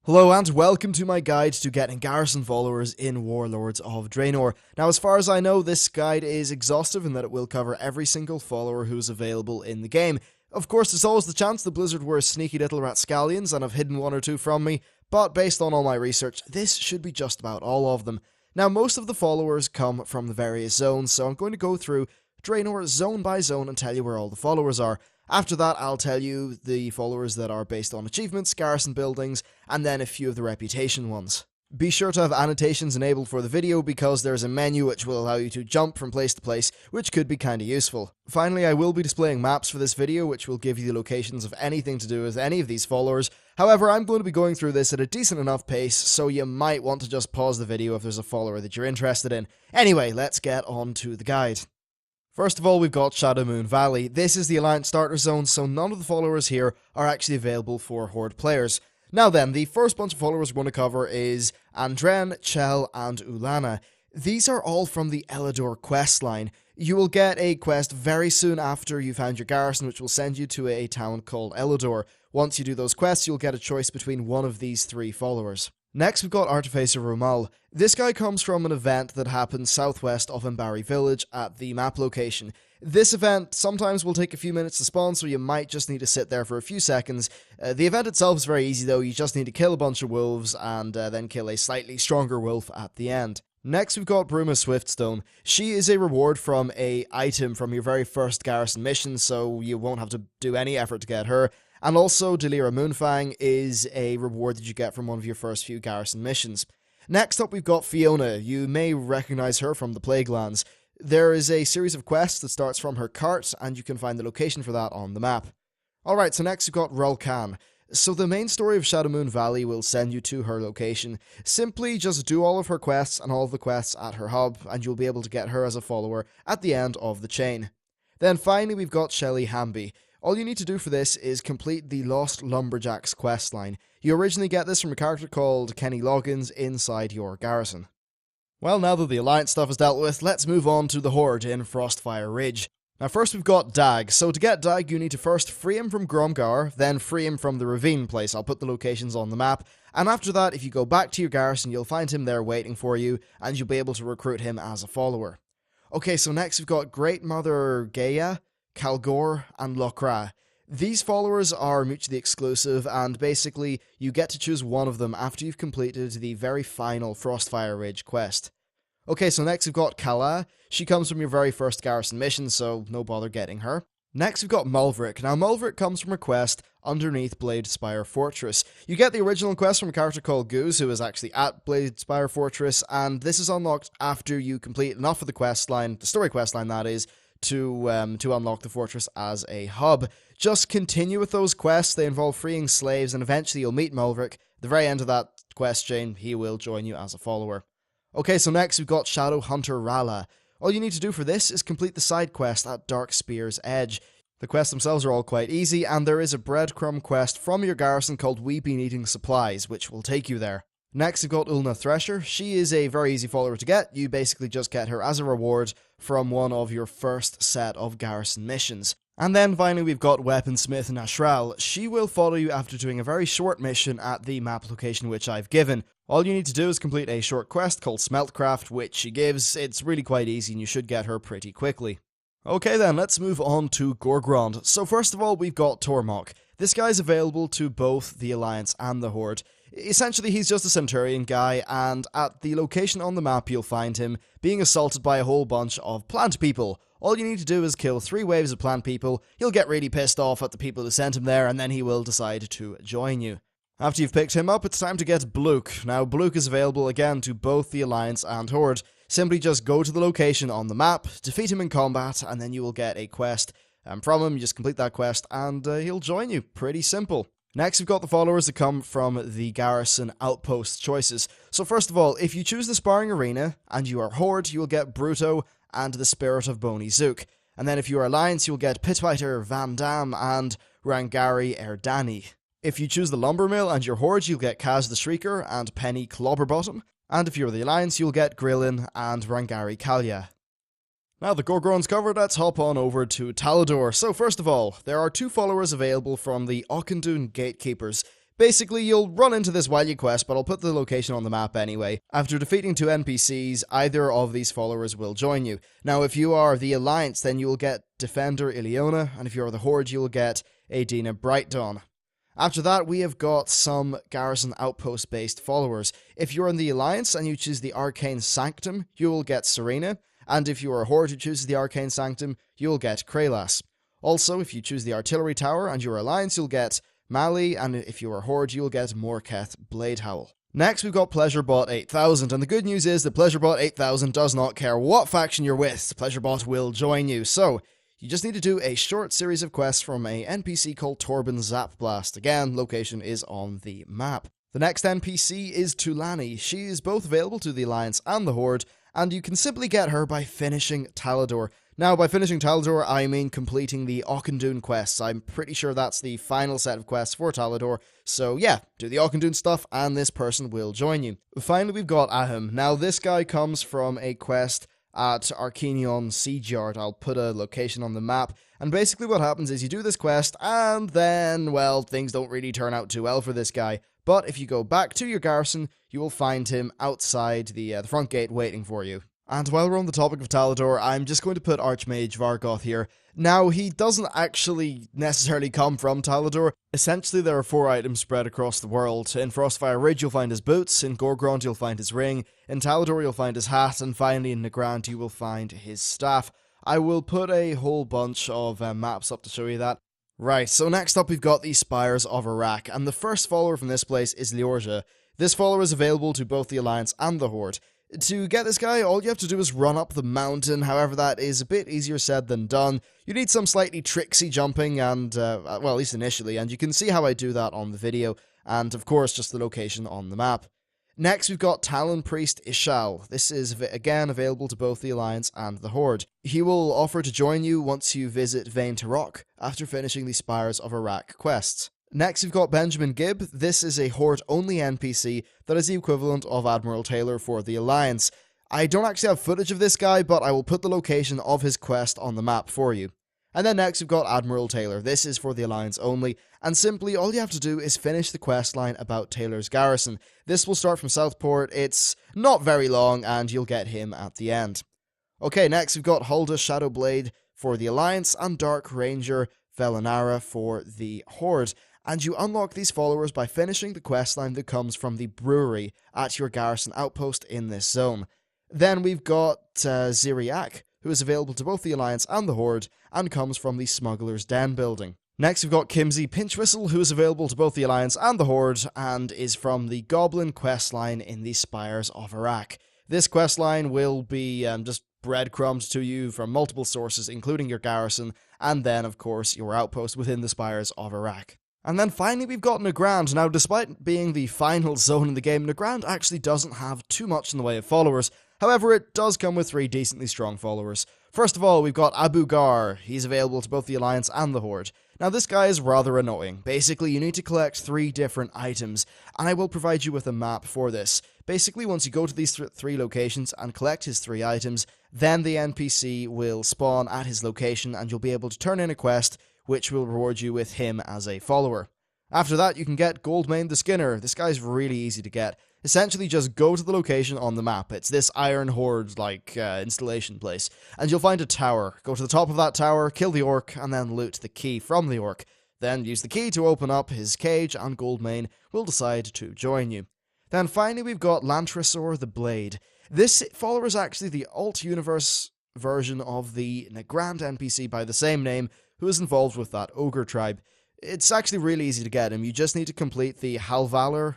Hello and welcome to my guide to getting garrison followers in Warlords of Draenor. Now, as far as I know, this guide is exhaustive in that it will cover every single follower who is available in the game. Of course, there's always the chance that Blizzard were sneaky little rapscallions and have hidden one or two from me, but based on all my research, this should be just about all of them. Now, most of the followers come from the various zones, so I'm going to go through Draenor zone by zone and tell you where all the followers are. After that, I'll tell you the followers that are based on achievements, garrison buildings, and then a few of the reputation ones. Be sure to have annotations enabled for the video because there's a menu which will allow you to jump from place to place, which could be kinda useful. Finally, I will be displaying maps for this video which will give you the locations of anything to do with any of these followers. However, I'm going to be going through this at a decent enough pace, so you might want to just pause the video if there's a follower that you're interested in. Anyway, let's get on to the guide. First of all, we've got Shadowmoon Valley. This is the Alliance starter zone, so none of the followers here are actually available for Horde players. Now then, the first bunch of followers we're going to cover is Andren, Chell, and Ulana. These are all from the Elidor questline. You will get a quest very soon after you found your garrison, which will send you to a town called Elidor. Once you do those quests, you'll get a choice between one of these three followers. Next, we've got Artificer Romal. This guy comes from an event that happens southwest of Mbari Village at the map location. This event sometimes will take a few minutes to spawn, so you might just need to sit there for a few seconds. The event itself is very easy though, you just need to kill a bunch of wolves and then kill a slightly stronger wolf at the end. Next, we've got Bruma Swiftstone. She is a reward from a item from your very first garrison mission, so you won't have to do any effort to get her. And also, Delira Moonfang is a reward that you get from one of your first few garrison missions. Next up, we've got Fiona. You may recognize her from the Plaguelands. There is a series of quests that starts from her cart, and you can find the location for that on the map. Alright, so next we've got Rulkan. So the main story of Shadowmoon Valley will send you to her location. Simply just do all of her quests and all of the quests at her hub, and you'll be able to get her as a follower at the end of the chain. Then finally, we've got Shelly Hamby. All you need to do for this is complete the Lost Lumberjacks questline. You originally get this from a character called Kenny Loggins inside your garrison. Well, now that the Alliance stuff is dealt with, let's move on to the Horde in Frostfire Ridge. Now first we've got Dag. So to get Dag, you need to first free him from Gromgar, then free him from the Ravine place. I'll put the locations on the map. And after that, if you go back to your garrison, you'll find him there waiting for you, and you'll be able to recruit him as a follower. Okay, so next we've got Great Mother Gaia, Kalgor, and Lokra. These followers are mutually exclusive, and basically, you get to choose one of them after you've completed the very final Frostfire Ridge quest. Okay, so next we've got Kala. She comes from your very first garrison mission, so no bother getting her. Next we've got Mulvric. Now Mulvric comes from a quest underneath Bladespire Fortress. You get the original quest from a character called Goose, who is actually at Bladespire Fortress, and this is unlocked after you complete enough of the quest line, the story quest line that is, to unlock the fortress as a hub. Just continue with those quests. They involve freeing slaves, and eventually you'll meet Mulvric. At the very end of that quest chain, he will join you as a follower. Okay, so next we've got Shadow Hunter Rala. All you need to do for this is complete the side quest at Dark Spear's Edge. The quests themselves are all quite easy, and there is a breadcrumb quest from your garrison called We Be Needing Supplies, which will take you there. Next, we've got Ulna Thresher. She is a very easy follower to get. You basically just get her as a reward from one of your first set of garrison missions. And then finally, we've got Weaponsmith Nashral. She will follow you after doing a very short mission at the map location which I've given. All you need to do is complete a short quest called Smeltcraft, which she gives. It's really quite easy and you should get her pretty quickly. Okay then, let's move on to Gorgrond. So first of all, we've got Tormok. This guy's available to both the Alliance and the Horde. Essentially, he's just a Centurion guy, and at the location on the map you'll find him being assaulted by a whole bunch of plant people. All you need to do is kill 3 waves of plant people. He'll get really pissed off at the people who sent him there, and then he will decide to join you. After you've picked him up, it's time to get Bluk. Now, Bluk is available again to both the Alliance and Horde. Simply just go to the location on the map, defeat him in combat, and then you will get a quest. And from him, you just complete that quest, and he'll join you. Pretty simple. Next, we've got the followers that come from the Garrison Outpost choices. So first of all, if you choose the Sparring Arena, and you are Horde, you will get Bruto and the Spirit of Bony Zook. And then if you are Alliance, you'll get Pitfighter Van Dam and Rangari Erdani. If you choose the Lumber Mill and you're Horde, you'll get Kaz the Shrieker and Penny Clobberbottom. And if you're the Alliance, you'll get Grillin and Rangari Kalya. Now the Gorgrond's covered, let's hop on over to Talador. So first of all, there are 2 followers available from the Auchindoun Gatekeepers. Basically, you'll run into this while you quest, but I'll put the location on the map anyway. After defeating 2 NPCs, either of these followers will join you. Now, if you are the Alliance, then you will get Defender Ileona, and if you are the Horde, you will get Adina Brightdawn. After that, we have got some Garrison Outpost-based followers. If you're in the Alliance and you choose the Arcane Sanctum, you will get Serena, and if you are a Horde who chooses the Arcane Sanctum, you will get Kralas. Also, if you choose the Artillery Tower and you're Alliance, you'll get Mali, and if you are Horde, you'll get Morketh Bladehowl. Next, we've got Pleasurebot 8000, and the good news is that Pleasurebot 8000 does not care what faction you're with, Pleasurebot will join you. So, you just need to do a short series of quests from a NPC called Torben Zapblast. Again, location is on the map. The next NPC is Tulani. She is both available to the Alliance and the Horde, and you can simply get her by finishing Talador. Now, by finishing Talador, I mean completing the Auchindoun quests. I'm pretty sure that's the final set of quests for Talador. So yeah, do the Auchindoun stuff, and this person will join you. Finally, we've got Ahum. Now, this guy comes from a quest at Arkenion Siege Yard. I'll put a location on the map. And basically what happens is you do this quest, and then, well, things don't really turn out too well for this guy. But if you go back to your garrison, you will find him outside the front gate waiting for you. And while we're on the topic of Talador, I'm just going to put Archmage Vargoth here. Now, he doesn't actually necessarily come from Talador. Essentially, there are 4 items spread across the world. In Frostfire Ridge, you'll find his boots. In Gorgrond, you'll find his ring. In Talador, you'll find his hat. And finally, in Nagrand, you will find his staff. I will put a whole bunch of maps up to show you that. Right, so next up we've got the Spires of Iraq, and the first follower from this place is Liorja. This follower is available to both the Alliance and the Horde. To get this guy, all you have to do is run up the mountain, however that is a bit easier said than done. You need some slightly tricksy jumping and, well, at least initially, and you can see how I do that on the video, and of course just the location on the map. Next, we've got Talon Priest Ishal. This is, again, available to both the Alliance and the Horde. He will offer to join you once you visit Vain Tarok, after finishing the Spires of Iraq quests. Next, we've got Benjamin Gibb. This is a Horde-only NPC that is the equivalent of Admiral Taylor for the Alliance. I don't actually have footage of this guy, but I will put the location of his quest on the map for you. And then next we've got Admiral Taylor. This is for the Alliance only, and simply all you have to do is finish the questline about Taylor's garrison. This will start from Southport, it's not very long, and you'll get him at the end. Okay, next we've got Hulda Shadowblade for the Alliance, and Dark Ranger Velanara for the Horde. And you unlock these followers by finishing the questline that comes from the brewery at your garrison outpost in this zone. Then we've got Ziriak, who is available to both the Alliance and the Horde, and comes from the Smuggler's Den building. Next we've got Kimsey Pinchwhistle, who is available to both the Alliance and the Horde, and is from the Goblin questline in the Spires of Iraq. This questline will be just breadcrumbs to you from multiple sources, including your garrison, and then, of course, your outpost within the Spires of Iraq. And then finally we've got Nagrand. Now, despite being the final zone in the game, Nagrand actually doesn't have too much in the way of followers. However, it does come with 3 decently strong followers. First of all, we've got Abu Gar. He's available to both the Alliance and the Horde. Now, this guy is rather annoying. Basically, you need to collect 3 different items, and I will provide you with a map for this. Basically, once you go to these 3 locations and collect his 3 items, then the NPC will spawn at his location, and you'll be able to turn in a quest which will reward you with him as a follower. After that, you can get Goldmane the Skinner. This guy's really easy to get. Essentially, just go to the location on the map. It's this Iron Horde-like installation place. And you'll find a tower. Go to the top of that tower, kill the orc, and then loot the key from the orc. Then use the key to open up his cage, and Goldmane will decide to join you. Then finally, we've got Lantrisor the Blade. This follower is actually the alt-universe version of the Nagrand NPC by the same name, who is involved with that ogre tribe. It's actually really easy to get him. You just need to complete the Halvalor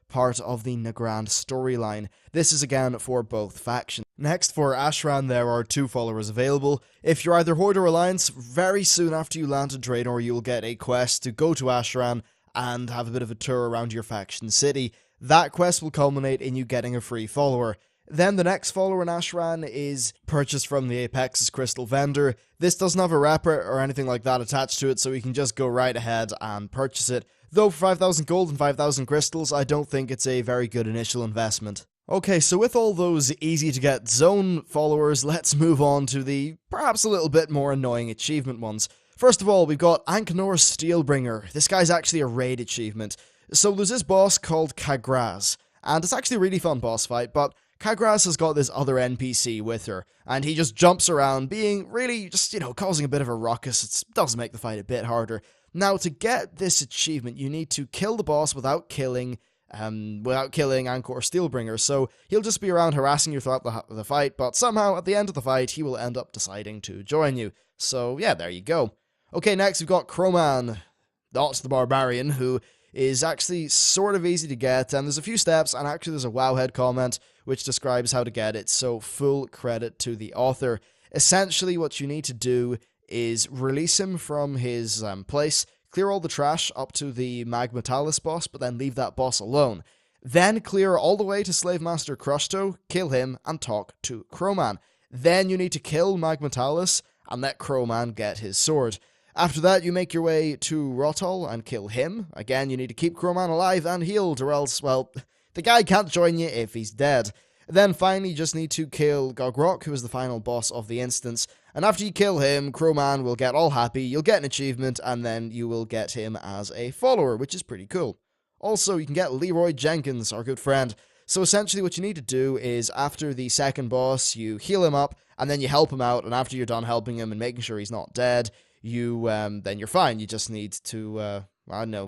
part of the Nagrand storyline. This is again for both factions. Next, for Ashran, there are 2 followers available. If you're either Horde or Alliance, very soon after you land in Draenor, you'll get a quest to go to Ashran and have a bit of a tour around your faction city. That quest will culminate in you getting a free follower. Then the next follower in Ashran is purchased from the Apex's Crystal Vendor. This doesn't have a wrapper or anything like that attached to it, so you can just go right ahead and purchase it. Though for 5,000 gold and 5,000 crystals, I don't think it's a very good initial investment. Okay, so with all those easy-to-get zone followers, let's move on to the perhaps a little bit more annoying achievement ones. First of all, we've got Anknor Steelbringer. This guy's actually a raid achievement. So there's this boss called Kagraz, and it's actually a really fun boss fight, but Kagraz has got this other NPC with her, and he just jumps around being really just, causing a bit of a ruckus. It does make the fight a bit harder. Now, to get this achievement, you need to kill the boss without killing Ankor Steelbringer, so he'll just be around harassing you throughout the fight, but somehow, at the end of the fight, he will end up deciding to join you. So, yeah, there you go. Okay, next we've got Croman, not the Barbarian, who is actually sort of easy to get, and there's a few steps, and actually there's a Wowhead comment which describes how to get it, so full credit to the author. Essentially, what you need to do is release him from his place, clear all the trash up to the Magmatalis boss, but then leave that boss alone. Then clear all the way to Slave Master Crushto, kill him, and talk to Croman. Then you need to kill Magmatalis, and let Croman get his sword. After that, you make your way to Rotol and kill him. Again, you need to keep Croman alive and healed, or else, well, the guy can't join you if he's dead. Then finally, you just need to kill Gogrok, who is the final boss of the instance. And after you kill him, Croman will get all happy, you'll get an achievement, and then you will get him as a follower, which is pretty cool. Also, you can get Leroy Jenkins, our good friend. So essentially what you need to do is, after the second boss, you heal him up, and then you help him out, and after you're done helping him and making sure he's not dead, then you're fine. You just need to,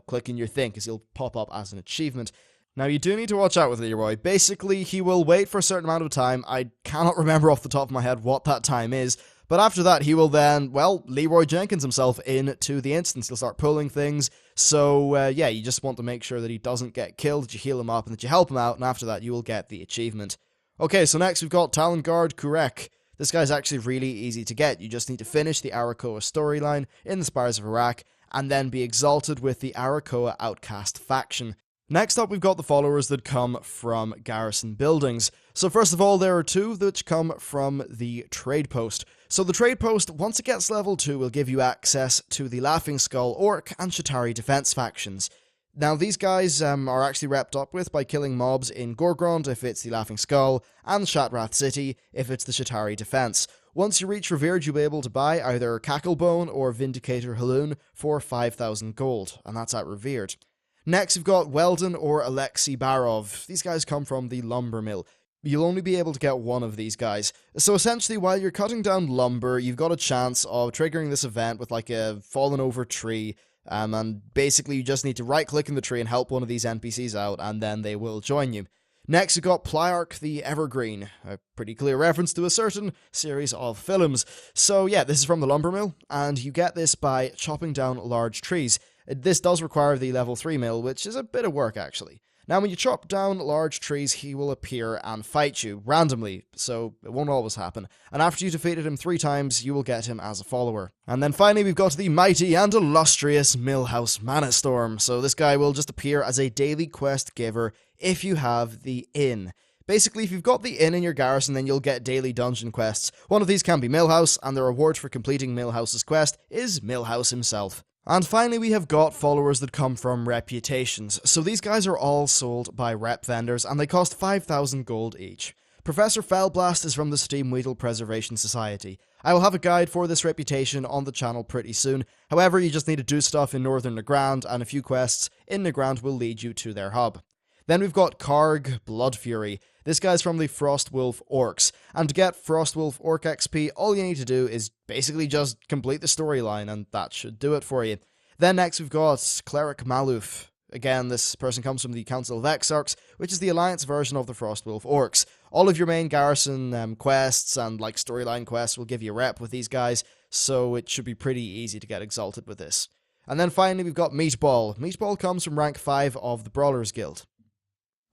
click in your thing, because he'll pop up as an achievement. Now, you do need to watch out with Leroy. Basically, he will wait for a certain amount of time. I cannot remember off the top of my head what that time is, but after that, he will then, Leroy Jenkins himself into the instance. He'll start pulling things, so, you just want to make sure that he doesn't get killed, that you heal him up, and that you help him out, and after that, you will get the achievement. Okay, so next we've got Talongard Kurek. This guy's actually really easy to get. You just need to finish the Arakoa storyline in the Spires of Iraq, and then be exalted with the Arakoa Outcast faction. Next up, we've got the followers that come from garrison buildings. So first of all, there are two which come from the trade post. So the trade post, once it gets level 2, will give you access to the Laughing Skull, Orc, and Shatari defense factions. Now, these guys are actually repped up with by killing mobs in Gorgrond if it's the Laughing Skull, and Shatrath City if it's the Shatari defense. Once you reach Revered, you'll be able to buy either Cacklebone or Vindicator Haloon for 5,000 gold, and that's at Revered. Next, we've got Weldon or Alexei Barov. These guys come from the lumber mill. You'll only be able to get one of these guys. So essentially, while you're cutting down lumber, you've got a chance of triggering this event with like a fallen over tree, and basically you just need to right-click in the tree and help one of these NPCs out, and then they will join you. Next, we've got Pliarch the Evergreen, a pretty clear reference to a certain series of films. So yeah, this is from the lumber mill, and you get this by chopping down large trees. This does require the level 3 mill, which is a bit of work, actually. Now, when you chop down large trees, he will appear and fight you, randomly, so it won't always happen. And after you defeated him 3 times, you will get him as a follower. And then finally, we've got the mighty and illustrious Millhouse Manastorm. So this guy will just appear as a daily quest giver if you have the inn. Basically, if you've got the inn in your garrison, then you'll get daily dungeon quests. One of these can be Millhouse, and the reward for completing Millhouse's quest is Millhouse himself. And finally, we have got followers that come from reputations. So these guys are all sold by rep vendors, and they cost 5,000 gold each. Professor Fellblast is from the Steam Weedle Preservation Society. I will have a guide for this reputation on the channel pretty soon. However, you just need to do stuff in Northern Nagrand, and a few quests in Nagrand will lead you to their hub. Then we've got Karg Bloodfury. This guy's from the Frostwolf Orcs, and to get Frostwolf Orc XP, all you need to do is basically just complete the storyline, and that should do it for you. Then next we've got Cleric Maluf. Again, this person comes from the Council of Exarchs, which is the Alliance version of the Frostwolf Orcs. All of your main garrison quests and like storyline quests will give you a rep with these guys, so it should be pretty easy to get exalted with this. And then finally we've got Meatball. Meatball comes from rank 5 of the Brawlers Guild.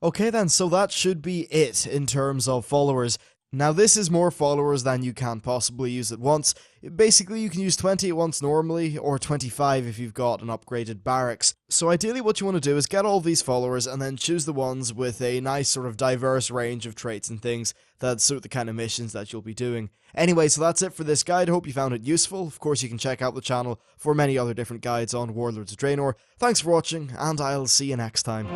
Okay then, so that should be it in terms of followers. Now this is more followers than you can possibly use at once. Basically you can use 20 at once normally, or 25 if you've got an upgraded barracks. So ideally what you want to do is get all these followers and then choose the ones with a nice sort of diverse range of traits and things that suit the kind of missions that you'll be doing. Anyway, so that's it for this guide. I hope you found it useful. Of course you can check out the channel for many other different guides on Warlords of Draenor. Thanks for watching, and I'll see you next time.